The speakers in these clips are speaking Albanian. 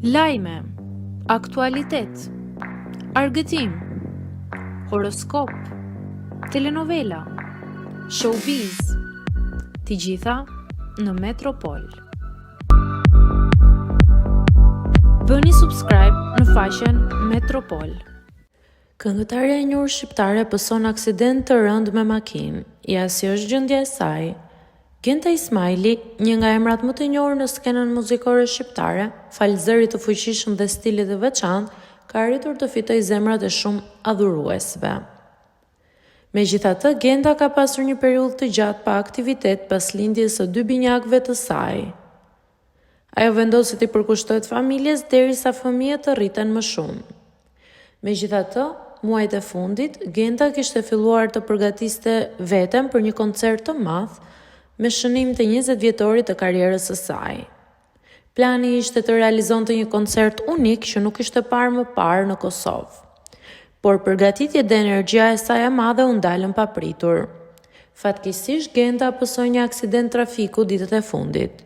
Lajme, aktualitet, argëtim, horoskop, telenovela, showbiz, të gjitha në Metropol. Bëni subscribe në faqen Metropol. Këngëtarja e njohur shqiptare pëson aksident të rënd me makinë. Ja si është gjendja e saj. Genta Ismaili, një nga emrat më të njohur në skenën muzikore shqiptare, falë zërit të fuqishëm dhe stilit të veçantë, ka arritur të fitojë zemrat e shumë adhuruesve. Megjithatë, Genta ka pasur një periudhë të gjatë pa aktivitet pas lindjes së dy binjakëve të saj. Ajo vendosi të përkushtohet familjes derisa fëmijët të rriten më shumë. Megjithatë, muajt e fundit, Genta kishte filluar të përgatiste veten për një koncert të madh me shënim të 20 vjetorit të karrierës së saj. Plani ishte të realizonte një koncert unik që nuk ishte parë më parë në Kosovë. Por përgatitjet dhe energjia e saj e madhe u ndalën papritur. Fatkeqësisht, Genta pësoi një aksident trafiku ditët e fundit.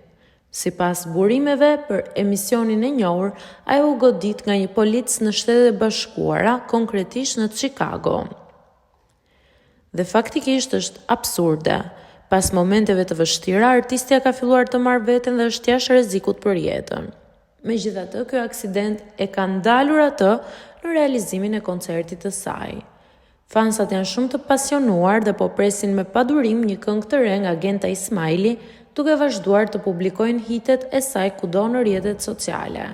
Sipas burimeve për emisionin e njohur, ajo u godit nga një polic në Shtetet e Bashkuara, konkretisht në Chicago. Dhe faktikisht është absurde. Pas momenteve të vështira, artistja ka filluar të marrë veten dhe është jashtë rrezikut për jetën. Megjithatë, ky aksident e ka ndalur atë në realizimin e koncertit të saj. Fansat janë shumë të pasionuar dhe po presin me padurim një këngë të re nga Genta Ismaili, duke vazhduar të publikojnë hitet e saj kudo në rrjetet sociale.